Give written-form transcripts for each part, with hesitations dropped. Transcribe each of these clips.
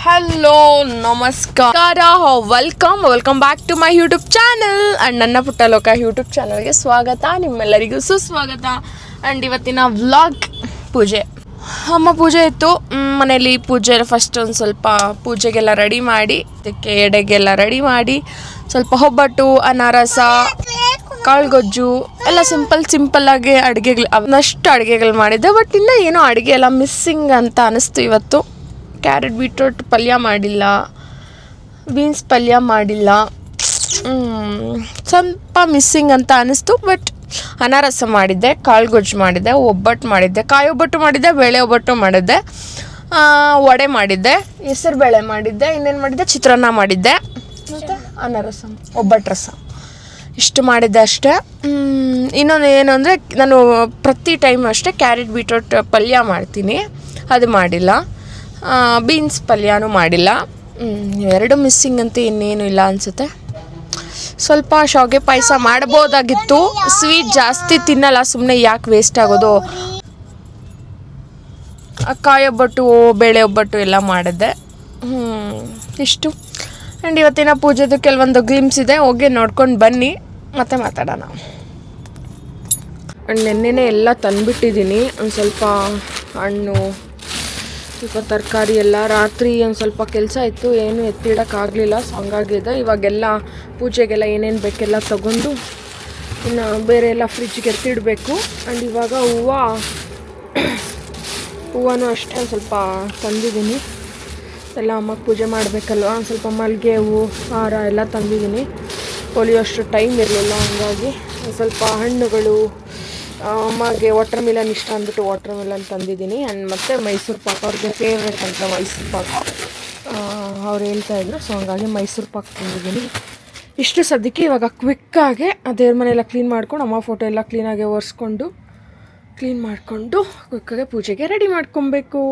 Hello ನಮಸ್ಕಾರ, welcome back to my YouTube channel and ನನ್ನ Puttaloka YouTube ಚಾನಲ್ಗೆ ಸ್ವಾಗತ, ನಿಮ್ಮೆಲ್ಲರಿಗೂ ಸುಸ್ವಾಗತ. ಆ್ಯಂಡ್ ಇವತ್ತಿನ ವ್ಲಾಗ್ ಪೂಜೆ, ಅಮ್ಮ ಪೂಜೆ ಇತ್ತು ಮನೇಲಿ. ಪೂಜೆ ಫಸ್ಟ್ ಒಂದು ಸ್ವಲ್ಪ ಪೂಜೆಗೆಲ್ಲ ರೆಡಿ ಮಾಡಿ, ಅದಕ್ಕೆ ಎಡೆಗೆಲ್ಲ ರೆಡಿ ಮಾಡಿ, ಸ್ವಲ್ಪ ಒಬ್ಬಟ್ಟು, ಅನಾರಸ, ಕಾಳುಗೊಜ್ಜು ಎಲ್ಲ ಸಿಂಪಲ್ಲಾಗಿ ಅಡುಗೆಗಳು, ಅವನಷ್ಟು ಅಡುಗೆಗಳು ಮಾಡಿದ್ದೆ. ಬಟ್ ಇನ್ನೂ ಏನೋ ಅಡುಗೆ ಎಲ್ಲ ಮಿಸ್ಸಿಂಗ್ ಅಂತ ಅನ್ನಿಸ್ತು ಇವತ್ತು. ಕ್ಯಾರೆಟ್ ಬೀಟ್ರೋಟ್ ಪಲ್ಯ ಮಾಡಿಲ್ಲ, ಬೀನ್ಸ್ ಪಲ್ಯ ಮಾಡಿಲ್ಲ, ಸ್ವಲ್ಪ ಮಿಸ್ಸಿಂಗ್ ಅಂತ ಅನ್ನಿಸ್ತು. ಬಟ್ ಅನಾರಸ ಮಾಡಿದ್ದೆ, ಕಾಳುಗೊಜ್ಜು ಮಾಡಿದ್ದೆ, ಒಬ್ಬಟ್ಟು ಮಾಡಿದ್ದೆ, ಕಾಯಿ ಒಬ್ಬಟ್ಟು ಮಾಡಿದ್ದೆ, ಬೇಳೆ ಒಬ್ಬಟ್ಟು ಮಾಡಿದ್ದೆ, ವಡೆ ಮಾಡಿದ್ದೆ, ಹೆಸರು ಬೇಳೆ ಮಾಡಿದ್ದೆ, ಇನ್ನೇನು ಮಾಡಿದ್ದೆ, ಚಿತ್ರಾನ್ನ ಮಾಡಿದ್ದೆ, ಮತ್ತು ಅನಾರಸ, ಒಬ್ಬಟ್ಟು ರಸ, ಇಷ್ಟು ಮಾಡಿದ್ದೆ ಅಷ್ಟೇ. ಇನ್ನೊಂದು ಏನು ಅಂದರೆ, ನಾನು ಪ್ರತಿ ಟೈಮ್ ಅಷ್ಟೇ ಕ್ಯಾರೆಟ್ ಬೀಟ್ರೋಟ್ ಪಲ್ಯ ಮಾಡ್ತೀನಿ, ಅದು ಮಾಡಿಲ್ಲ. ಬೀನ್ಸ್ ಪಲ್ಯನೂ ಮಾಡಿಲ್ಲ. ಎರಡು ಮಿಸ್ಸಿಂಗ್ ಅಂತ ಇನ್ನೇನು ಇಲ್ಲ ಅನಿಸುತ್ತೆ. ಸ್ವಲ್ಪ ಶಾವಿಗೆ ಪಾಯಸ ಮಾಡ್ಬೋದಾಗಿತ್ತು. ಸ್ವೀಟ್ ಜಾಸ್ತಿ ತಿನ್ನಲ್ಲ, ಸುಮ್ಮನೆ ಯಾಕೆ ವೇಸ್ಟ್ ಆಗೋದು. ಕಾಯಿ ಒಬ್ಬಟ್ಟು, ಬೇಳೆ ಒಬ್ಬಟ್ಟು ಎಲ್ಲ ಮಾಡಿದ್ದೆ. ಇಷ್ಟು. ಆ್ಯಂಡ್ ಇವತ್ತಿನ ಪೂಜೆದು ಕೆಲವೊಂದು ಗ್ಲಿಮ್ಸ್ ಇದೆ, ಹೋಗಿ ನೋಡ್ಕೊಂಡು ಬನ್ನಿ, ಮತ್ತೆ ಮಾತಾಡೋಣ. ಆ್ಯಂಡ್ ನೆನ್ನೆನೇ ಎಲ್ಲ ತಂದುಬಿಟ್ಟಿದ್ದೀನಿ. ಒಂದು ಸ್ವಲ್ಪ ಹಣ್ಣು, ಸ್ವಲ್ಪ ತರಕಾರಿ ಎಲ್ಲ. ರಾತ್ರಿ ಒಂದು ಸ್ವಲ್ಪ ಕೆಲಸ ಇತ್ತು, ಏನು ಎತ್ತಿಡೋಕ್ಕಾಗಲಿಲ್ಲ, ಸೊ ಹಂಗಾಗಿದೆ. ಇವಾಗೆಲ್ಲ ಪೂಜೆಗೆಲ್ಲ ಏನೇನು ಬೇಕೆಲ್ಲ ತಗೊಂಡು ಇನ್ನು ಬೇರೆ ಎಲ್ಲ ಫ್ರಿಜ್ಗೆ ಎತ್ತಿಡಬೇಕು. ಆ್ಯಂಡ್ ಇವಾಗ ಹೂವನೂ ಅಷ್ಟೇ ಒಂದು ಸ್ವಲ್ಪ ತಂದಿದ್ದೀನಿ. ಎಲ್ಲ ಅಮ್ಮಗೆ ಪೂಜೆ ಮಾಡಬೇಕಲ್ವ, ಒಂದು ಸ್ವಲ್ಪ ಮಲ್ಲಿಗೆ ಹೂವು, ಹಾರ ಎಲ್ಲ ತಂದಿದ್ದೀನಿ. ಹೊಲಿಯೋಷ್ಟು ಟೈಮ್ ಇರಲಿಲ್ಲ, ಹಂಗಾಗಿ ಒಂದು ಸ್ವಲ್ಪ ಹಣ್ಣುಗಳು, ಅಮ್ಮಗೆ ವಾಟರ್ ಮಿಲನ್ ಇಷ್ಟ ಅಂದ್ಬಿಟ್ಟು ವಾಟರ್ ಮಿಲನ್ ತಂದಿದ್ದೀನಿ. ಆ್ಯಂಡ್ ಮತ್ತು ಮೈಸೂರು ಪಾಕ್, ಅವ್ರಿಗೆ ಫೇವ್ರೇಟ್ ಅಂತ ಮೈಸೂರು ಪಾಕ್ ಅವ್ರು ಹೇಳ್ತಾಯಿದ್ರು, ಸೊ ಹಂಗಾಗಿ ಮೈಸೂರು ಪಾಕ್ ತಂದಿದ್ದೀನಿ. ಇಷ್ಟು ಸದ್ಯಕ್ಕೆ. ಇವಾಗ ಕ್ವಿಕ್ಕಾಗಿ ದೇವ್ರ ಮನೆಯೆಲ್ಲ ಕ್ಲೀನ್ ಮಾಡ್ಕೊಂಡು, ಅಮ್ಮ ಫೋಟೋ ಎಲ್ಲ ಕ್ಲೀನಾಗಿ ಒರೆಸ್ಕೊಂಡು ಕ್ಲೀನ್ ಮಾಡಿಕೊಂಡು ಕ್ವಿಕ್ಕಾಗೆ ಪೂಜೆಗೆ ರೆಡಿ ಮಾಡ್ಕೊಬೇಕು.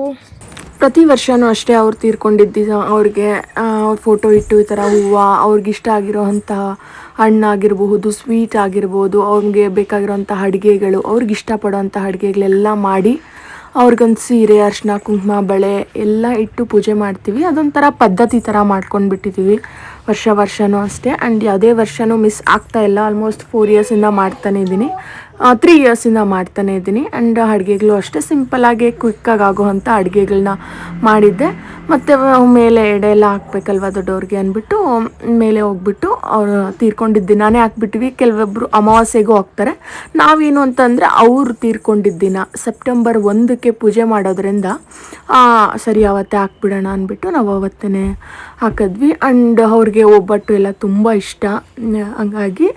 ಪ್ರತಿ ವರ್ಷವೂ ಅಷ್ಟೇ ಅವ್ರು ತೀರ್ಕೊಂಡಿದ್ದ ಅವ್ರಿಗೆ ಫೋಟೋ ಇಟ್ಟು ಈ ಥರ ಹೂವು, ಅವ್ರಿಗಿಷ್ಟ ಆಗಿರೋ ಅಂಥ ಹಣ್ಣಾಗಿರ್ಬಹುದು, ಸ್ವೀಟ್ ಆಗಿರ್ಬೋದು, ಅವ್ರಿಗೆ ಬೇಕಾಗಿರೋಂಥ ಅಡುಗೆಗಳು, ಅವ್ರಿಗೆ ಇಷ್ಟಪಡೋವಂಥ ಅಡುಗೆಗಳೆಲ್ಲ ಮಾಡಿ ಅವ್ರಿಗೊಂದು ಸೀರೆ, ಅರಿಶಿನ, ಕುಂಕುಮ, ಬಳೆ ಎಲ್ಲ ಇಟ್ಟು ಪೂಜೆ ಮಾಡ್ತೀವಿ. ಅದೊಂಥರ ಪದ್ಧತಿ ಥರ ಮಾಡ್ಕೊಂಡು ಬಿಟ್ಟಿದ್ದೀವಿ ವರ್ಷವೂ ಅಷ್ಟೇ. ಆ್ಯಂಡ್ ಯಾವುದೇ ವರ್ಷವೂ ಮಿಸ್ ಆಗ್ತಾಯಿಲ್ಲ. ಆಲ್ಮೋಸ್ಟ್ 4 ಇಯರ್ಸಿಂದ ಮಾಡ್ತಾನೇ ಇದ್ದೀನಿ, 3 ಇಯರ್ಸಿಂದ ಮಾಡ್ತಾನೇ ಇದ್ದೀನಿ. ಆ್ಯಂಡ್ ಅಡುಗೆಗಳು ಅಷ್ಟೇ ಸಿಂಪಲ್ಲಾಗಿ ಕ್ವಿಕ್ಕಾಗಿ ಆಗೋವಂಥ ಅಡುಗೆಗಳನ್ನ ಮಾಡಿದ್ದೆ. ಮತ್ತು ಮೇಲೆ ಎಡೆ ಎಲ್ಲ ಹಾಕ್ಬೇಕಲ್ವ ದೊಡ್ಡವ್ರಿಗೆ ಅಂದ್ಬಿಟ್ಟು ಮೇಲೆ ಹೋಗ್ಬಿಟ್ಟು ಅವರು ತೀರ್ಕೊಂಡಿದ್ದ ದಿನಾನೇ ಹಾಕ್ಬಿಟ್ವಿ. ಕೆಲವೊಬ್ಬರು ಅಮಾವಾಸ್ಯೆಗೂ ಹೋಗ್ತಾರೆ. ನಾವೇನು ಅಂತಂದರೆ ಅವ್ರು ತೀರ್ಕೊಂಡಿದ್ದ ದಿನ ಸೆಪ್ಟೆಂಬರ್ 1ಕ್ಕೆ ಪೂಜೆ ಮಾಡೋದ್ರಿಂದ ಸರಿ ಅವತ್ತೇ ಹಾಕ್ಬಿಡೋಣ ಅಂದ್ಬಿಟ್ಟು ನಾವು ಅವತ್ತೇ ಹಾಕಿದ್ವಿ. ಆ್ಯಂಡ್ ಅವ್ರಿಗೆ ಒಬ್ಬಟ್ಟು ಎಲ್ಲ ತುಂಬ ಇಷ್ಟ, ಹಂಗಾಗಿ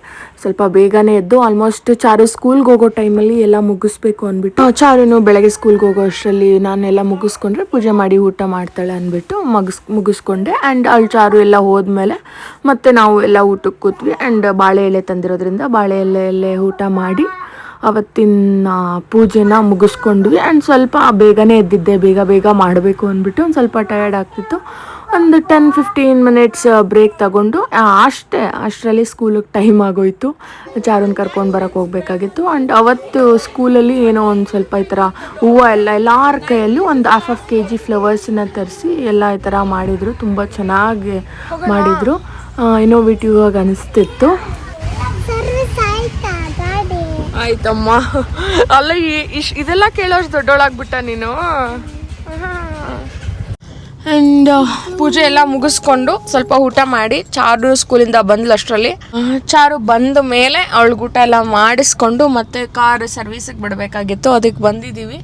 ಸ್ವಲ್ಪ ಬೇಗನೆ ಎದ್ದು ಆಲ್ಮೋಸ್ಟ್ ಚಾರು ಸ್ಕೂಲ್ಗೆ ಹೋಗೋ ಟೈಮಲ್ಲಿ ಎಲ್ಲ ಮುಗಿಸ್ಬೇಕು ಅಂದ್ಬಿಟ್ಟು, ಚಾರುನು ಬೆಳಗ್ಗೆ ಸ್ಕೂಲ್ಗೆ ಹೋಗೋ ಅಷ್ಟರಲ್ಲಿ ನಾನೆಲ್ಲ ಮುಗಿಸ್ಕೊಂಡ್ರೆ ಪೂಜೆ ಮಾಡಿ ಊಟ ಮಾಡ್ತಾಳೆ ಅಂದ್ಬಿಟ್ಟು ಮುಗಿಸ್ಕೊಂಡೆ. ಆ್ಯಂಡ್ ಅಲ್ಲಿ ಚಾರು ಎಲ್ಲ ಹೋದ್ಮೇಲೆ ಮತ್ತೆ ನಾವು ಎಲ್ಲ ಊಟಕ್ಕೆ ಕೂತ್ವಿ. ಆ್ಯಂಡ್ ಬಾಳೆ ಎಲೆ ತಂದಿರೋದ್ರಿಂದ ಬಾಳೆ ಎಲೆಯಲ್ಲೇ ಊಟ ಮಾಡಿ ಅವತ್ತಿನ ಪೂಜೆನ ಮುಗಿಸ್ಕೊಂಡ್ವಿ. ಆ್ಯಂಡ್ ಸ್ವಲ್ಪ ಬೇಗನೆ ಎದ್ದಿದ್ದೆ, ಬೇಗ ಮಾಡಬೇಕು ಅಂದ್ಬಿಟ್ಟು. ಒಂದು ಸ್ವಲ್ಪ ಟಯರ್ಡ್ ಆಗ್ತಿತ್ತು. ಒಂದು 10-15 ಮಿನಿಟ್ಸ್ ಬ್ರೇಕ್ ತಗೊಂಡು ಅಷ್ಟರಲ್ಲಿ ಸ್ಕೂಲಿಗೆ ಟೈಮ್ ಆಗೋಯಿತು. ಚಾರುನ್ ಕರ್ಕೊಂಡು ಬರೋಕ್ಕೆ ಹೋಗಬೇಕಾಗಿತ್ತು. ಆ್ಯಂಡ್ ಅವತ್ತು ಸ್ಕೂಲಲ್ಲಿ ಏನೋ ಒಂದು ಸ್ವಲ್ಪ ಈ ಥರ ಹೂವು ಎಲ್ಲರ ಕೈಯಲ್ಲೂ ಒಂದು 1/2 kg ಫ್ಲವರ್ಸನ್ನ ತರಿಸಿ ಎಲ್ಲ ಈ ಥರ ಮಾಡಿದರು. ತುಂಬ ಚೆನ್ನಾಗಿ ಮಾಡಿದರು, ಇನ್ನೋವೇಟಿವ್ ಆಗಿ ಅನಿಸ್ತಿತ್ತು. ಆಯ್ತಮ್ಮ, ಅಲ್ಲ ಇದೆಲ್ಲ ಕೇಳೋಷ್ಟು ದೊಡ್ಡೋಳಾಗ್ಬಿಟ್ಟ ನೀನು. ಆ್ಯಂಡ್ ಪೂಜೆ ಎಲ್ಲ ಮುಗಿಸ್ಕೊಂಡು ಸ್ವಲ್ಪ ಊಟ ಮಾಡಿ, ಚಾರು ಸ್ಕೂಲಿಂದ ಬಂದ್ಲು ಅಷ್ಟರಲ್ಲಿ. ಚಾರು ಬಂದ ಮೇಲೆ ಅವಳಿಗೆ ಊಟ ಎಲ್ಲ ಮಾಡಿಸ್ಕೊಂಡು ಮತ್ತೆ ಕಾರ್ ಸರ್ವಿಸಿಗೆ ಬಿಡಬೇಕಾಗಿತ್ತು, ಅದಕ್ಕೆ ಬಂದಿದ್ದೀವಿ.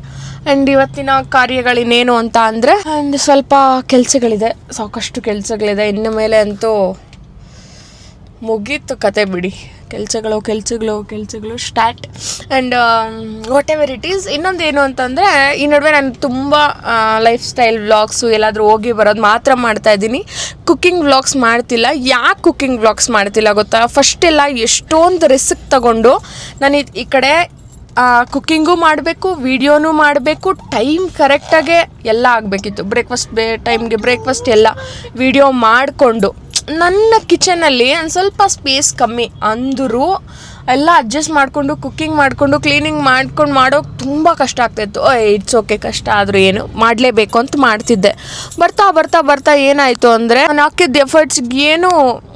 ಆ್ಯಂಡ್ ಇವತ್ತಿನ ಕಾರ್ಯಗಳಿನ್ನೇನು ಅಂತ ಅಂದರೆ, ಆ್ಯಂಡ್ ಸ್ವಲ್ಪ ಕೆಲಸಗಳಿದೆ, ಸಾಕಷ್ಟು ಕೆಲಸಗಳಿದೆ. ಇನ್ನು ಮೇಲೆ ಅಂತೂ ಮುಗೀತು ಕತೆ ಬಿಡಿ. ಕೆಲಸಗಳು start. And what ever it is. ಇನ್ನೊಂದೇನು ಅಂತಂದರೆ, ಈ ನಡುವೆ ನಾನು ತುಂಬ ಲೈಫ್ ಸ್ಟೈಲ್ ವ್ಲಾಗ್ಸು ಎಲ್ಲಾದರೂ ಹೋಗಿ ಬರೋದು ಮಾತ್ರ ಮಾಡ್ತಾಯಿದ್ದೀನಿ. ಕುಕ್ಕಿಂಗ್ ವ್ಲಾಗ್ಸ್ ಮಾಡ್ತಿಲ್ಲ. ಯಾಕೆ ಕುಕ್ಕಿಂಗ್ ವ್ಲಾಗ್ಸ್ ಮಾಡ್ತಿಲ್ಲ ಗೊತ್ತಾ? ಫಸ್ಟೆಲ್ಲ ಎಷ್ಟೊಂದು ರಿಸ್ಕ್ ತಗೊಂಡು ನಾನು ಈ ಕಡೆ ಕುಕ್ಕಿಂಗೂ ಮಾಡಬೇಕು, ವಿಡಿಯೋನೂ ಮಾಡಬೇಕು, ಟೈಮ್ ಕರೆಕ್ಟಾಗೆ ಎಲ್ಲ ಆಗಬೇಕಿತ್ತು. ಟೈಮ್ಗೆ ಬ್ರೇಕ್ಫಾಸ್ಟ್ ಎಲ್ಲ ವಿಡಿಯೋ ಮಾಡಿಕೊಂಡು ನನ್ನ ಕಿಚನಲ್ಲಿ ಒಂದು ಸ್ವಲ್ಪ ಸ್ಪೇಸ್ ಕಮ್ಮಿ ಅಂದರೂ ಎಲ್ಲ ಅಡ್ಜಸ್ಟ್ ಮಾಡಿಕೊಂಡು ಕುಕ್ಕಿಂಗ್ ಮಾಡಿಕೊಂಡು ಕ್ಲೀನಿಂಗ್ ಮಾಡ್ಕೊಂಡು ಮಾಡೋಕೆ ತುಂಬ ಕಷ್ಟ ಆಗ್ತಾಯಿತ್ತು. ಇಟ್ಸ್ ಓಕೆ, ಕಷ್ಟ ಆದರೂ ಏನು ಮಾಡಲೇಬೇಕು ಅಂತ ಮಾಡ್ತಿದ್ದೆ. ಬರ್ತಾ ಬರ್ತಾ ಬರ್ತಾ ಏನಾಯಿತು ಅಂದರೆ ನಾನು ಹಾಕಿದ್ದ ಎಫರ್ಟ್ಸ್ಗೆ ಏನೂ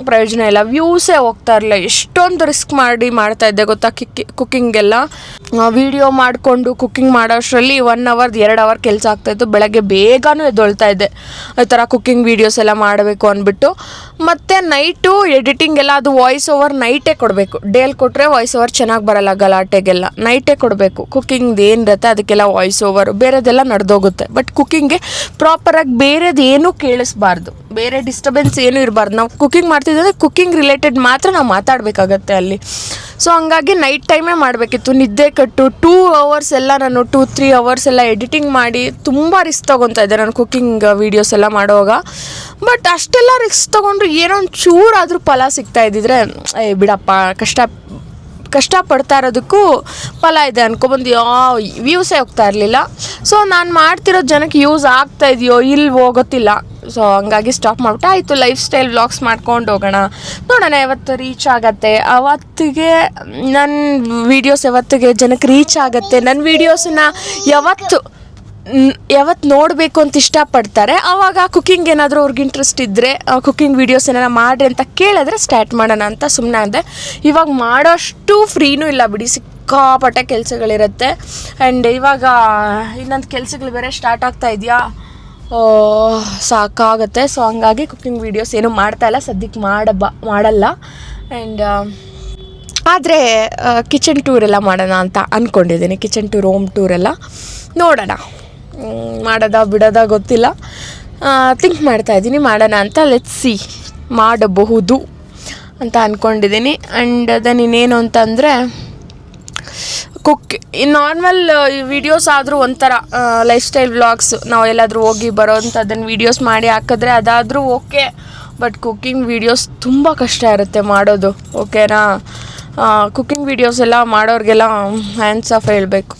ಪ್ರಯೋಜನ ಇಲ್ಲ, ವ್ಯೂಸೇ ಹೋಗ್ತಾ ಇರಲಿಲ್ಲ. ಎಷ್ಟೊಂದು ರಿಸ್ಕ್ ಮಾಡಿ ಮಾಡ್ತಾಯಿದ್ದೆ ಗೊತ್ತಾ ಕುಕ್ಕಿಂಗೆಲ್ಲ. ವಿಡಿಯೋ ಮಾಡಿಕೊಂಡು ಕುಕ್ಕಿಂಗ್ ಮಾಡೋಷ್ಟರಲ್ಲಿ 1 ಅವರ್ 2 ಅವರ್ ಕೆಲಸ ಆಗ್ತಾಯಿತ್ತು. ಬೆಳಗ್ಗೆ ಬೇಗನೂ ಎದ್ದೊಳ್ತಾ ಇದ್ದೆ ಈ ಥರ ಕುಕ್ಕಿಂಗ್ ವೀಡಿಯೋಸ್ ಎಲ್ಲ ಮಾಡಬೇಕು ಅಂದ್ಬಿಟ್ಟು. ಮತ್ತು ನೈಟು ಎಡಿಟಿಂಗ್ ಎಲ್ಲ ಅದು ವಾಯ್ಸ್ ಓವರ್ ನೈಟೇ ಕೊಡಬೇಕು. ಡೇಲಿ ಕೊಟ್ಟರೆ ವಾಯ್ಸ್ ಓವರ್ ಚೆನ್ನಾಗಿ ಬರೋಲ್ಲ, ಗಲಾಟೆಗೆಲ್ಲ ನೈಟೇ ಕೊಡಬೇಕು. ಕುಕ್ಕಿಂಗ್ದು ಏನಿರುತ್ತೆ ಅದಕ್ಕೆಲ್ಲ ವಾಯ್ಸ್ ಓವರು, ಬೇರೆದೆಲ್ಲ ನಡೆದೋಗುತ್ತೆ. ಬಟ್ ಕುಕ್ಕಿಂಗ್ಗೆ ಪ್ರಾಪರಾಗಿ ಬೇರೆದು ಏನೂ ಕೇಳಿಸ್ಬಾರ್ದು, ಬೇರೆ ಡಿಸ್ಟರ್ಬೆನ್ಸ್ ಏನೂ ಇರಬಾರ್ದು. ನಾವು ಕುಕ್ಕಿಂಗ್ ಮಾಡ್ತಿದ್ದರೆ ಕುಕ್ಕಿಂಗ್ ರಿಲೇಟೆಡ್ ಮಾತ್ರ ನಾವು ಮಾತಾಡಬೇಕಾಗತ್ತೆ ಅಲ್ಲಿ. ಸೊ ಹಂಗಾಗಿ ನೈಟ್ ಟೈಮೇ ಮಾಡಬೇಕಿತ್ತು. ನಿದ್ದೆ ಕಟ್ಟು 2 ಅವರ್ಸ್ ಎಲ್ಲ ನಾನು 2-3 ಅವರ್ಸ್ ಎಲ್ಲ ಎಡಿಟಿಂಗ್ ಮಾಡಿ ತುಂಬ ರಿಸ್ಕ್ ತೊಗೊತಾ ಇದ್ದೆ ನಾನು ಕುಕ್ಕಿಂಗ್ ವೀಡಿಯೋಸ್ ಎಲ್ಲ ಮಾಡುವಾಗ. ಬಟ್ ಅಷ್ಟೆಲ್ಲ ರಿಸ್ಕ್ ತೊಗೊಂಡ್ರು ಏನೋ ಒಂದು ಚೂರಾದರೂ ಫಲ ಸಿಗ್ತಾ ಇದ್ದಿದ್ರೆ ಬಿಡಪ್ಪ, ಕಷ್ಟಪಡ್ತಾ ಇರೋದಕ್ಕೂ ಫಲ ಇದೆ ಅನ್ಕೊಬಂದು ವ್ಯೂಸೇ ಹೋಗ್ತಾ ಇರಲಿಲ್ಲ. ಸೊ ನಾನು ಮಾಡ್ತಿರೋ ಜನಕ್ಕೆ ಯೂಸ್ ಆಗ್ತಾ ಇದೆಯೋ ಇಲ್ವೋ ಗೊತ್ತಿಲ್ಲ. ಸೊ ಹಂಗಾಗಿ ಸ್ಟಾಪ್ ಮಾಡಿಬಿಟ್ಟು ಆಯಿತು, ಲೈಫ್ ಸ್ಟೈಲ್ ವ್ಲಾಗ್ಸ್ ಮಾಡ್ಕೊಂಡು ಹೋಗೋಣ, ನೋಡೋಣ ಯಾವತ್ತು ರೀಚ್ ಆಗುತ್ತೆ, ಅವತ್ತಿಗೆ ನನ್ನ ವೀಡಿಯೋಸ್ ಯಾವತ್ತಿಗೆ ಜನಕ್ಕೆ ರೀಚ್ ಆಗುತ್ತೆ, ನನ್ನ ವೀಡಿಯೋಸನ್ನ ಯಾವತ್ತು ನೋಡಬೇಕು ಅಂತ ಇಷ್ಟಪಡ್ತಾರೆ, ಆವಾಗ ಕುಕ್ಕಿಂಗ್ ಏನಾದರೂ ಅವ್ರಿಗೆ ಇಂಟ್ರೆಸ್ಟ್ ಇದ್ದರೆ ಕುಕ್ಕಿಂಗ್ ವೀಡಿಯೋಸ್ ಏನಾರ ಮಾಡಿರಿ ಅಂತ ಕೇಳಿದ್ರೆ ಸ್ಟಾರ್ಟ್ ಮಾಡೋಣ ಅಂತ ಸುಮ್ಮನೆ ಅಂದೆ. ಇವಾಗ ಮಾಡೋಷ್ಟು ಫ್ರೀನೂ ಇಲ್ಲ ಬಿಡಿ, ಸಿಕ್ಕಾಪಟ್ಟೆ ಕೆಲಸಗಳಿರುತ್ತೆ. ಆ್ಯಂಡ್ ಇವಾಗ ಇನ್ನೊಂದು ಕೆಲಸಗಳು ಬೇರೆ ಸ್ಟಾರ್ಟ್ ಆಗ್ತಾ ಇದೆಯಾ, ಸಾಕಾಗುತ್ತೆ. ಸೊ ಹಂಗಾಗಿ ಕುಕ್ಕಿಂಗ್ ವೀಡಿಯೋಸ್ ಏನೂ ಮಾಡ್ತಾಯಿಲ್ಲ ಸದ್ಯಕ್ಕೆ, ಮಾಡಲ್ಲ. ಆ್ಯಂಡ್ ಆದರೆ ಕಿಚನ್ ಟೂರೆಲ್ಲ ಮಾಡೋಣ ಅಂತ ಅಂದ್ಕೊಂಡಿದ್ದೀನಿ. ಕಿಚನ್ ಟೂರ್, ಹೋಮ್ ಟೂರೆಲ್ಲ ನೋಡೋಣ, ಮಾಡೋದ ಬಿಡೋದ ಗೊತ್ತಿಲ್ಲ. ಥಿಂಕ್ ಮಾಡ್ತಾಯಿದ್ದೀನಿ ಮಾಡೋಣ ಅಂತ. ಲೆಟ್ಸ್ ಸಿ, ಮಾಡಬಹುದು ಅಂತ ಅಂದ್ಕೊಂಡಿದ್ದೀನಿ. ಆ್ಯಂಡ್ ದೆನ್ ಇನ್ನೇನು ಅಂತಂದರೆ ನಾರ್ಮಲ್ ವೀಡಿಯೋಸ್ ಆದರೂ ಒಂಥರ ಲೈಫ್ ಸ್ಟೈಲ್ ವ್ಲಾಗ್ಸ್, ನಾವು ಎಲ್ಲಾದರೂ ಹೋಗಿ ಬರೋವಂಥದ್ದನ್ನು ವೀಡಿಯೋಸ್ ಮಾಡಿ ಹಾಕಿದ್ರೆ ಅದಾದರೂ ಓಕೆ. ಬಟ್ ಕುಕ್ಕಿಂಗ್ ವೀಡಿಯೋಸ್ ತುಂಬ ಕಷ್ಟ ಇರುತ್ತೆ ಮಾಡೋದು, ಓಕೆನಾ. ಕುಕ್ಕಿಂಗ್ ವೀಡಿಯೋಸ್ ಎಲ್ಲ ಮಾಡೋರಿಗೆಲ್ಲ ಹ್ಯಾಂಡ್ಸ್ ಆಫ್ ಹೇಳಬೇಕು.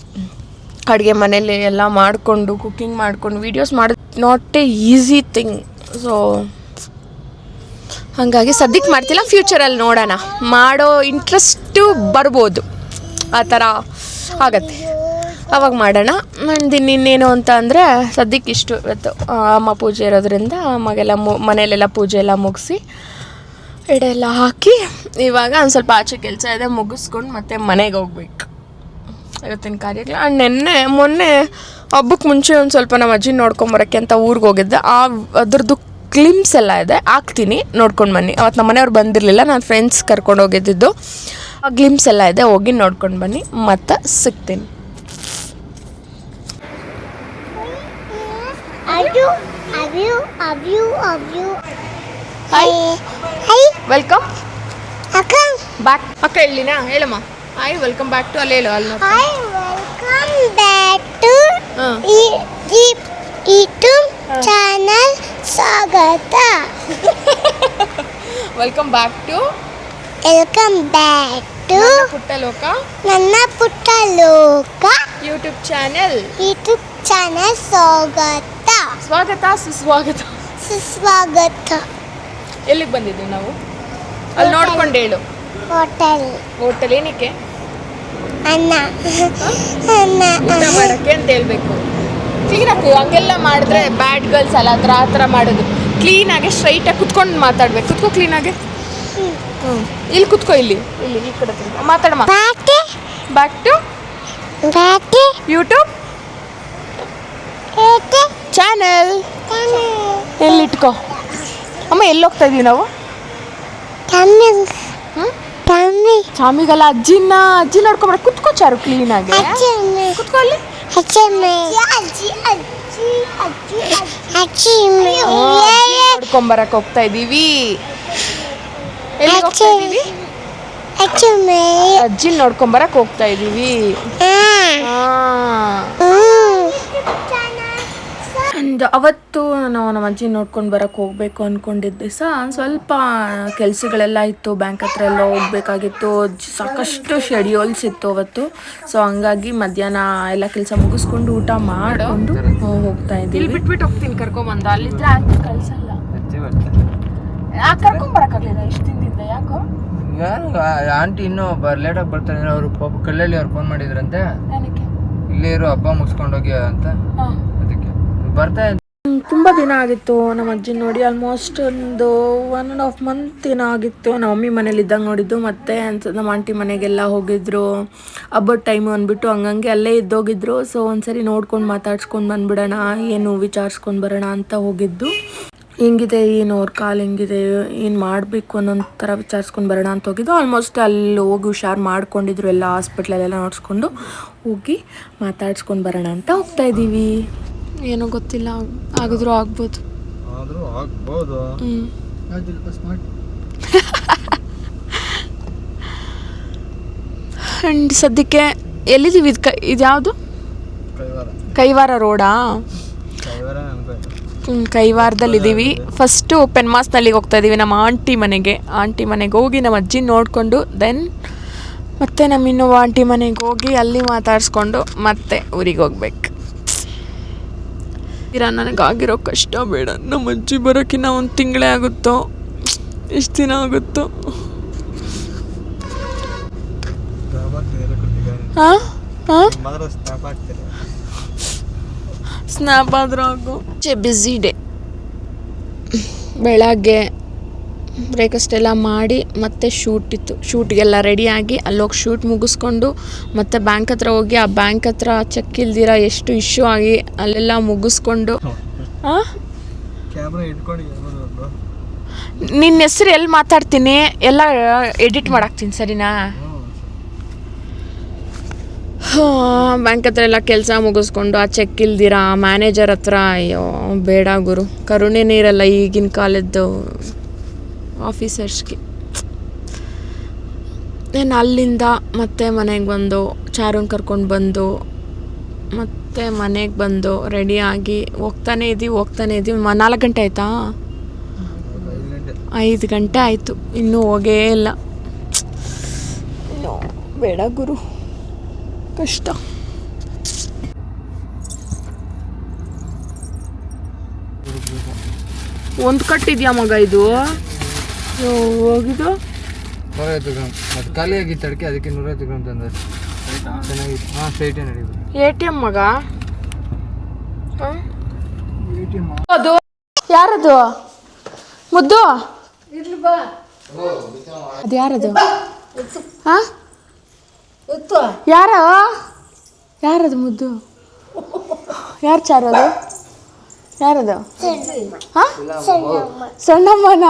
ಅಡುಗೆ ಮನೇಲಿ ಎಲ್ಲ ಮಾಡಿಕೊಂಡು ಕುಕ್ಕಿಂಗ್ ಮಾಡ್ಕೊಂಡು ವೀಡಿಯೋಸ್ ಮಾಡೋದು not A easy thing. So ಹಾಗಾಗಿ ಸದ್ಯಕ್ಕೆ ಮಾಡ್ತಿಲ್ಲ, ಫ್ಯೂಚರಲ್ಲಿ ನೋಡೋಣ, ಮಾಡೋ ಇಂಟ್ರೆಸ್ಟು ಬರ್ಬೋದು, ಆ ಥರ ಆಗತ್ತೆ, ಆವಾಗ ಮಾಡೋಣ. ಆ್ಯಂಡ್ ಇನ್ನೇನು ಅಂತ ಅಂದರೆ ಸದ್ಯಕ್ಕೆ ಇಷ್ಟು. ಇವತ್ತು ಅಮ್ಮ ಪೂಜೆ ಇರೋದ್ರಿಂದ ಅಮ್ಮಗೆಲ್ಲ ಮನೆಯಲ್ಲೆಲ್ಲ ಪೂಜೆ ಎಲ್ಲ ಮುಗಿಸಿ ಎಡೆಲ್ಲ ಹಾಕಿ ಇವಾಗ ಒಂದು ಸ್ವಲ್ಪ ಆಚೆ ಕೆಲಸ ಇದೆ ಮುಗಿಸ್ಕೊಂಡು ಮತ್ತೆ ಮನೆಗೆ ಹೋಗ್ಬೇಕು ಇವತ್ತಿನ ಕಾರ್ಯಗಳು. ಆ್ಯಂಡ್ ಮೊನ್ನೆ ಹಬ್ಬಕ್ಕೆ ಮುಂಚೆ ಒಂದು ಸ್ವಲ್ಪ ನಮ್ಮ ಅಜ್ಜಿ ನೋಡ್ಕೊಂಬರೋಕ್ಕೆ ಅಂತ ಊರಿಗೆ ಹೋಗಿದ್ದೆ. ಅದ್ರದ್ದು ಕ್ಲಿಮ್ಸ್ ಎಲ್ಲ ಇದೆ, ಹಾಕ್ತೀನಿ, ನೋಡ್ಕೊಂಡು ಬನ್ನಿ. ಅವತ್ತು ನಮ್ಮ ಮನೆಯವ್ರು ಬಂದಿರಲಿಲ್ಲ, ನಾನು ಫ್ರೆಂಡ್ಸ್ ಕರ್ಕೊಂಡು ಹೋಗಿದ್ದಿದ್ದು. ಆ ಗ್ಲಿಮ್ಸ್ ಎಲ್ಲ ಇದೆ, ಹೋಗಿ ನೋಡ್ಕೊಂಡು ಬನ್ನಿ, ಮತ್ತೆ ಸಿಗ್ತೀನಿ. Welcome back. ಅಕ್ಕ ಹೇಳಿನಾ, ಹೇಳಮ್ಮ. ಹಾಯ್, ವೆಲ್ಕಮ್ ಬ್ಯಾಕ್ ಟು ಅಲ್ಲಿ ಹೇಳು, ಅಲ್ಲಿ ನೋಡಿ. Hi, welcome back to YouTube channel ಸ್ವಾಗತ. Welcome back to Putta Loka, ನನ್ನ ಪುಟ್ಟ ಲೋಕ ಯೂಟ್ಯೂಬ್ ಚಾನಲ್ ಸ್ವಾಗತ. ಸುಸ್ವಾಗತ. ಎಲ್ಲಿಗೆ ಬಂದಿದ್ದೀವಿ ನಾವು? ಅಲ್ಲಿ ನೋಡ್ಕೊಂಡು ಹೇಳು. ಹೋಟೆಲ್ ಏನಕ್ಕೆ? ಅನ್ನ ಊಟ ಮಾಡೋಕ್ಕೆ ಅಂತ ಹೇಳ್ಬೇಕು. ಕ್ಲೀನಾಗಿ ಹಂಗೆಲ್ಲ ಮಾಡಿದ್ರೆ ಬ್ಯಾಡ್ ಗರ್ಲ್ಸ್ ಅಲ್ಲ, ಆ ಥರ ಮಾಡೋದು. ಕ್ಲೀನಾಗಿ ಸ್ಟ್ರೈಟಾಗಿ ಕುತ್ಕೊಂಡು ಮಾತಾಡ್ಬೇಕು. ಕುತ್ಕೋ ಕ್ಲೀನಾಗಿ. ಇಲ್ಲಿ ಕುತ್ಕೋ, ಇಲ್ಲಿ ಈ ಕಡೆ ಮಾತಾಡಮ್ಮ. Back to YouTube channel. ಎಲ್ಲಿಟ್ಕೋ ಅಮ್ಮ. ಎಲ್ಲಿ ಹೋಗ್ತಾ ಇದೀವಿ ನಾವು? ಚಾಮಿಗಲ್ಲ, ಅಜ್ಜಿ ನೋಡ್ಕೊಂಬ. ಕುತ್ಕೋ ಚಾರು, ಕ್ಲೀನಾಗಿ ಕುತ್ಕೋ. ಅಲ್ಲಿ ನೋಡ್ಕೊಂಬರಕ್ಕೆ ಹೋಗ್ತಾ ಇದೀವಿ. ಎಲ್ಲಿ ಹೋಗ್ತಾ ಇದೀವಿ? ಅಜ್ಜಿ ನೋಡ್ಕೊಂಬರಕ್ಕೆ ಹೋಗ್ತಾ ಇದೀವಿ. ಆ್ಯಂಡ್ ಅವತ್ತು ನಾವು ನಮ್ಮ ಅಜ್ಜಿ ನೋಡ್ಕೊಂಡು ಬರೋಕ್ಕೆ ಹೋಗಬೇಕು ಅಂದ್ಕೊಂಡಿದ್ದೆ. ಸ್ವಲ್ಪ ಕೆಲಸಗಳೆಲ್ಲ ಇತ್ತು, ಬ್ಯಾಂಕ್ ಹತ್ರ ಎಲ್ಲ ಹೋಗ್ಬೇಕಾಗಿತ್ತು, ಸಾಕಷ್ಟು ಶೆಡ್ಯೂಲ್ಸ್ ಇತ್ತು ಅವತ್ತು. ಸೊ ಹಂಗಾಗಿ ಮಧ್ಯಾಹ್ನ ಎಲ್ಲ ಕೆಲಸ ಮುಗಿಸ್ಕೊಂಡು ಊಟ ಮಾಡಿಕೊಂಡು ಹೋಗ್ತಾ ಇದ್ದೀವಿ. ಬಿಟ್ಬಿಟ್ಟು ಹೋಗ್ತೀನಿ, ಕರ್ಕೊಂಬಂದ. ಅಲ್ಲಿದ್ದರೆ ಕಳ್ಸಲ್ಲ. ಕರ್ಕೊಂಬರಕ್ಕಾಗಲಿಲ್ಲ, ಇಷ್ಟು ದಿನದಿಂದ. ಯಾಕೋ ಯಾರು ಆಂಟಿ ಇನ್ನೂ ಲೇಟಾಗಿ ಬರ್ತಾರೆ. ಅವರು ಪಾಪ ಕಲ್ಲಳ್ಳಿ ಅವ್ರು ಫೋನ್ ಮಾಡಿದ್ರಂತೆ, ಇಲ್ಲೇ ಇರೋ ಹಬ್ಬ ಮುಗಿಸ್ಕೊಂಡೋಗಿ ಅಂತ. ಅದಕ್ಕೆ ಬರ್ತಾ ತುಂಬ ದಿನ ಆಗಿತ್ತು ನಮ್ಮ ಅಜ್ಜಿ ನೋಡಿ. ಆಲ್ಮೋಸ್ಟ್ ಒಂದು 1.5 ಮಂತ್ ಏನೋ ಆಗಿತ್ತು. ನಮ್ಮ ಮಮ್ಮಿ ಮನೇಲಿ ಇದ್ದಾಗ ನೋಡಿದ್ದು. ಮತ್ತೆ ನಮ್ಮ ಆಂಟಿ ಮನೆಗೆಲ್ಲ ಹೋಗಿದ್ರು ಹಬ್ಬದ ಟೈಮು ಅಂದ್ಬಿಟ್ಟು ಹಂಗಂಗೆ ಅಲ್ಲೇ ಇದ್ದೋಗಿದ್ರು. ಸೊ ಒಂದ್ಸರಿ ನೋಡ್ಕೊಂಡು ಮಾತಾಡ್ಸ್ಕೊಂಡು ಬಂದ್ಬಿಡೋಣ, ಏನು ವಿಚಾರಿಸ್ಕೊಂಡು ಬರೋಣ ಅಂತ ಹೋಗಿದ್ದು. ಹಿಂಗಿದೆ, ಏನು ಅವ್ರ ಕಾಲು ಹೆಂಗಿದೆ, ಏನು ಮಾಡಬೇಕು ಅನ್ನೋಂಥ ಥರ ವಿಚಾರಿಸ್ಕೊಂಡು ಬರೋಣ ಅಂತ ಹೋಗಿದ್ದು. ಆಲ್ಮೋಸ್ಟ್ ಅಲ್ಲಿ ಹೋಗಿ ಹುಷಾರು ಮಾಡ್ಕೊಂಡಿದ್ರು, ಎಲ್ಲ ಹಾಸ್ಪಿಟ್ಲಲ್ಲೆಲ್ಲ ನೋಡಿಸ್ಕೊಂಡು ಹೋಗಿ ಮಾತಾಡ್ಸ್ಕೊಂಡು ಬರೋಣ ಅಂತ ಹೋಗ್ತಾ ಇದ್ದೀವಿ. ಏನೋ ಗೊತ್ತಿಲ್ಲ, ಆಗಿದ್ರು ಆಗ್ಬೋದು. ಆ್ಯಂಡ್ ಸದ್ಯಕ್ಕೆ ಎಲ್ಲಿದ್ದೀವಿ? ಇದು ಯಾವುದು? ಕೈವಾರ ರೋಡಾ? ಕೈವಾರದಲ್ಲಿದ್ದೀವಿ. ಫಸ್ಟು ಪೆನ್ಮಾಸ್ನಲ್ಲಿಗೆ ಹೋಗ್ತಾ ಇದ್ದೀವಿ, ನಮ್ಮ ಆಂಟಿ ಮನೆಗೆ ಹೋಗಿ ನಮ್ಮ ಅಜ್ಜಿ ನೋಡಿಕೊಂಡು ದೆನ್ ಮತ್ತೆ ನಮ್ಮ ಇನ್ನೊಬ್ಬ ಆಂಟಿ ಮನೆಗೆ ಹೋಗಿ ಅಲ್ಲಿ ಮಾತಾಡಿಸ್ಕೊಂಡು ಮತ್ತೆ ಊರಿಗೆ ಹೋಗ್ಬೇಕು. ನನಗಾಗಿರೋ ಕಷ್ಟ ಬೇಡ. ನಮ್ಮ ಅಜ್ಜಿ ಬರೋಕ್ಕಿನ್ನ 1 ತಿಂಗಳೇ ಆಗುತ್ತೋ, ಎಷ್ಟು ದಿನ ಆಗುತ್ತೋ. ಸ್ನ್ಯಾಪ್ ಆದ್ರೂ ಆಗು. Busy day. ಬೆಳಗ್ಗೆ ಬ್ರೇಕ್ಫಾಸ್ಟ್ ಎಲ್ಲ ಮಾಡಿ ಮತ್ತೆ ಶೂಟ್ ಇತ್ತು, ಶೂಟ್ಗೆಲ್ಲ ರೆಡಿಯಾಗಿ ಅಲ್ಲೋಗಿ ಶೂಟ್ ಮುಗಿಸ್ಕೊಂಡು ಮತ್ತೆ ಬ್ಯಾಂಕ್ ಹತ್ರ ಹೋಗಿ ಆ ಬ್ಯಾಂಕ್ ಹತ್ರ ಚೆಕ್ ಇಲ್ದಿರ ಎಷ್ಟು ಇಶ್ಯೂ ಆಗಿ ಅಲ್ಲೆಲ್ಲ ಮುಗಿಸ್ಕೊಂಡು. ನಿನ್ನ ಹೆಸರು ಎಲ್ಲಿ ಮಾತಾಡ್ತೀನಿ ಎಲ್ಲ ಎಡಿಟ್ ಮಾಡಾಕ್ತೀನಿ, ಸರಿನಾ? ಬ್ಯಾಂಕ್ ಹತ್ರ ಎಲ್ಲ ಕೆಲಸ ಮುಗಿಸ್ಕೊಂಡು ಆ ಚೆಕ್ ಇಲ್ದಿರ ಮ್ಯಾನೇಜರ್ ಹತ್ರ, ಅಯ್ಯೋ ಬೇಡ ಗುರು, ಕರುಣೆನೇ ಇರಲ್ಲ ಈಗಿನ ಕಾಲದ್ದು ಆಫೀಸರ್ಸ್ಗೆ. ನಾನು ಅಲ್ಲಿಂದ ಮತ್ತೆ ಮನೆಗೆ ಬಂದು ಚಾರುನ್ ಕರ್ಕೊಂಡು ಬಂದು ಮತ್ತೆ ಮನೆಗೆ ಬಂದು ರೆಡಿಯಾಗಿ ಹೋಗ್ತಾನೆ ಇದ್ದೀವಿ. 4 ಗಂಟೆ ಆಯಿತಾ? 5 ಗಂಟೆ ಆಯಿತು, ಇನ್ನೂ ಹೋಗೇ ಇಲ್ಲ. ಬೇಡ ಗುರು, ಕಷ್ಟ. ಒಂದು ಕಟ್ಟಿದ್ಯಾ ಮಗ ಇದು? ಹೋಗಿದ್ದು 150 ಗ್ರಾಮ್. ಅದು ಖಾಲಿ ಆಗಿತ್ತು ಅಡಿಕೆ, ಅದಕ್ಕೆ 150 ಗ್ರಾಮ್ ತಂದ. ಚೆನ್ನಾಗಿತ್ತು. ಹಾಂ, ಸ್ಟ್ರೈಟೇ ನಡೀಬೋದು. ATM ಮಗ? ಅದು ಯಾರದು ಮುದ್ದು? ಅದು ಯಾರದು? ಹಾಂ, ಯಾರದು ಮುದ್ದು? ಯಾರು ಚಾರು? ಅದು ಯಾರದು? ಹಾಂ, ಸಣ್ಣಮ್ಮನ.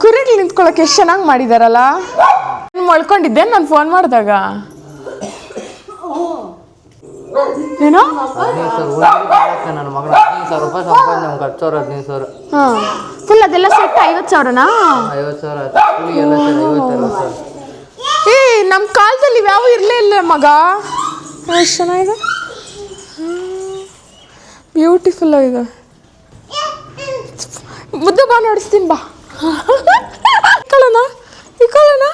ಕುರಿಗಳು ನಿಂತ್ಕೊಳ್ಳೋಕೆ ಎಷ್ಟು ಚೆನ್ನಾಗಿ ಮಾಡಿದಾರಲ್ಲ. ಮಳ್ಕೊಂಡಿದ್ದೆ ನಾನು ಫೋನ್ ಮಾಡಿದಾಗ. ಏನೋ ನನ್ನ ಮಗನ 15,000 ರೂಪಾಯಿ ಸಂಪಾದನೆ, ನಮ್ಗೆ 10,000 15,000. ಹಾಂ, ಫುಲ್ ಅದೆಲ್ಲ ಸೆಟ್ 50,000ನಾ? 50,000. ಏ, ನಮ್ಮ ಕಾಲದಲ್ಲಿ ಯಾವ ಇರಲೇ ಇಲ್ಲ ಮಗ. ಎಷ್ಟು ಚೆನ್ನಾಗಿದೆ, ಬ್ಯೂಟಿಫುಲ್ ಆಗಿದೆ. ಮುದ್ದು ಬಾ, ನೋಡಿಸ್ತೀನಿ ಬಾ. ಇಕ್ಕೊಳ್ಳೋಣ.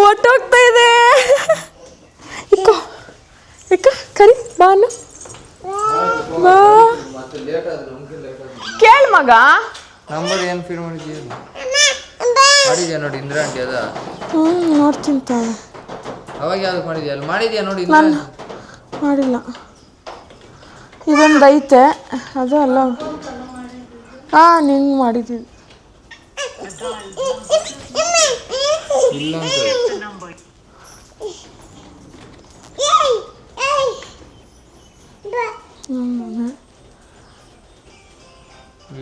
ಒಟ್ಟೋಗ್ತಾ ಇದೆ. ಕರಿ ಬಾ ಅನ್ನು. ಬಾ, ಕೇಳ ಮಗ. ನಂಬರ್ ಏನು ಫೀಡ್ ಮಾಡಿದ್ಯಾ ನೋಡಿ, ಇಂದಿರಾ ಆಂಟಿ ಅದ. ನೋಡ್ತೀನಿ ತಾಳು. ಅವಾಗ ಯಾವ್ದು ಮಾಡಿದ್ಯಾ? ಅಲ್ಲಿ ಮಾಡಿದ್ಯಾ ನೋಡಿ? ನಾನು ಮಾಡಿಲ್ಲ. ಇದೊಂದು ಐತೆ, ಅದು ಅಲ್ಲ. ಹಾಂ, ನಿಂಗೆ ಮಾಡಿದ್ದೀವಿ. ಇಲ್ಲ ಅಂತ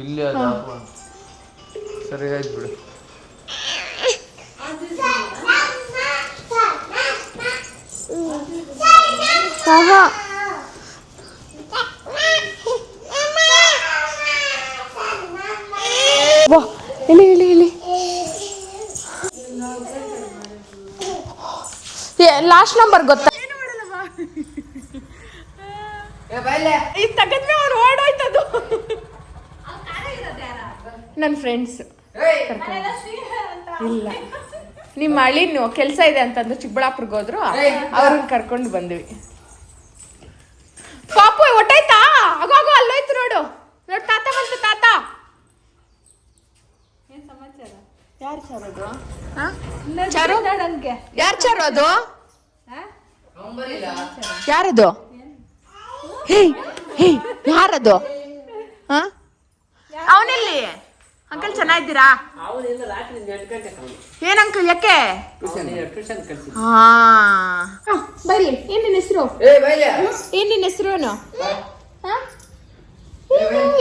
ಇಲ್ಲಿ ಅದು ಸರಿ ಆಯ್ತು ಬಿಡು. ಹಾಂ, ಬಾ, ಇಲ್ಲಿ ಲಾಸ್ಟ್ ನಂಬರ್ ಗೊತ್ತಾ? ಇದು ತಗದ್ಮೆ ಅವ್ರು ಓಡೋಯ್ತದು. ನನ್ನ ಫ್ರೆಂಡ್ಸ್ ಇಲ್ಲ, ನಿಮ್ಮ ಅಳಿನು ಕೆಲಸ ಇದೆ ಅಂತಂದು ಚಿಕ್ಕಬಳ್ಳಾಪುರ್ಗೆ ಹೋದ್ರು, ಅವ್ರನ್ನ ಕರ್ಕೊಂಡು ಬಂದ್ವಿ. ಪಾಪು ಹೊಟ್ಟಾಯ್ತಾ? ಆಗೋ ಅಲ್ಲೋಯ್ತು ನೋಡು. ನೋಡು ತಾತ ಬಂತು, ತಾತ. ಯಾರು ಚಾರೋದು? ಯಾರು ಚಾರೋದು? ಯಾರದು? ಯಾರದು? ಅವನೆಲ್ಲಿ? ಅಂಕಲ್ ಚೆನ್ನಾಗಿದ್ದೀರಾ? ಏನ್ ಅಂಕಲ್ ಯಾಕೆ? ಹಾ ಬೈಲಿ. ಏನ್ ನಿನ್ನ ಹೆಸರು? ಏನ್ ನಿನ್ನ ಹೆಸರು?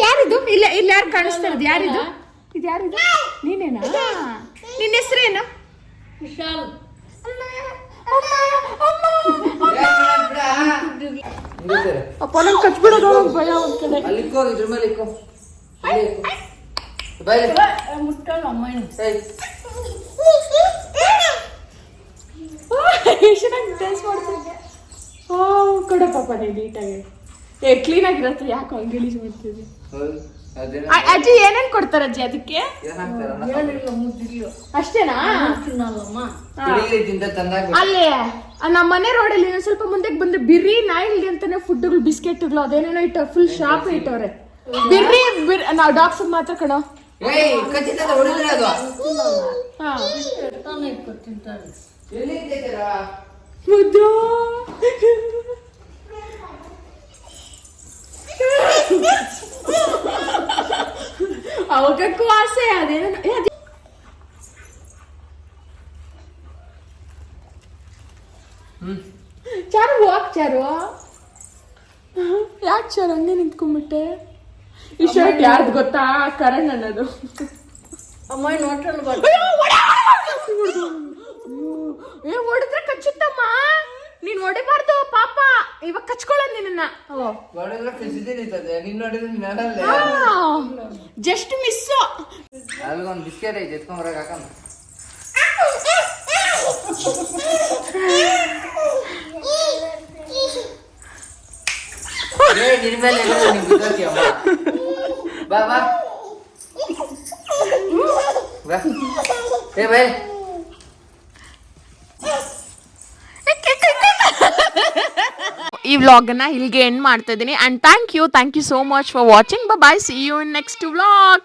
ಯಾರಿದು? ಇಲ್ಲ ಇಲ್ಲಿ ಯಾರು ಕಾಣಿಸ್ತಾ ಇರೋದು? ಯಾರಿದು? ಇದು ಯಾರಿದು? ನೀನೇನಾ? ನಿನ್ನ ಹೆಸರೇನು? ಅಪ್ಪ ನಂಗೆ ಕಚ್ಬಿಡೋದು ಭಯ ಒಂದ್ ಕಡೆ. ಕಡೆ ಪಾಪ ನೀಟಾಗಿ ಕ್ಲೀನ್ ಆಗಿರತ್ತೆ. ಯಾಕೆ ಹಂಗೆ ಗಲೀಜ್ ಮಾಡ್ತಿದ್ದೆ? ಅಜ್ಜಿ ಏನೇನ್ ಕೊಡ್ತಾರ ಅಜ್ಜಿ ಅದಕ್ಕೆ? ಅಷ್ಟೇನಾ? ಅಲ್ಲಿ ನಮ್ಮ ಮನೆ ರೋಡಲ್ಲಿ ಸ್ವಲ್ಪ ಮುಂದೆ ಬಂದ್ರೆ ಬಿರ್ರಿ ನಾಯಿಲ್ಗೆ ಅಂತಾನೆ ಫುಡ್ಗಳು, ಬಿಸ್ಕೆಟ್ಗಳು ಅದೇನೇನೋ ಇಟ್ಟವ್ರೆ. Full shop ಇಟ್ಟವ್ರೆ. ಬಿರ್ರಿ ನಾವು ಡಾಗ್ಸ್ ಮಾತ್ರ ಕಣೋ. ಮುದ್ದು ಅವಕ್ಕೂ ಆಸೆ. ಅದೇನೋ ಚಾರು ಹೋಗ್ ಚಾರು. ಯಾಕೆ ಚಾರು ಹಂಗೆ ನಿಂತ್ಕೊಂಡ್ಬಿಟ್ಟೆ? ಈ ಶರ್ಟ್ ಯಾರ್ದು ಗೊತ್ತಾ? ಕರಣ್ ಅನ್ನೋದು. ಹೊಡೆದ್ರೆ ಕಚ್ಚುತ್ತಮ್ಮ. ನೀನ್ ಹೊಡಿಬಾರ್ದು ಪಾಪ. ಇವಾಗ ಕಚ್ಕೊಳ್ಳೋದು ನಿನ್ನ. Just miss. ಅಲ್ಗೊಂದು ಬಿಸ್ಕೆಟ್ ಐತೆ, ಎತ್ಕೊಂಡ್ಬರಕ್ ಹಾಕಮ್ಮ. ಬಾ ಬಾ ಬಾ. ಈ ವ್ಲಾಗನ್ನ ಇಲ್ಲಿಗೆ ಎಂಡ್ ಮಾಡ್ತಾ ಇದ್ದೀನಿ. And thank you so much for watching. Bye, see you in next vlog.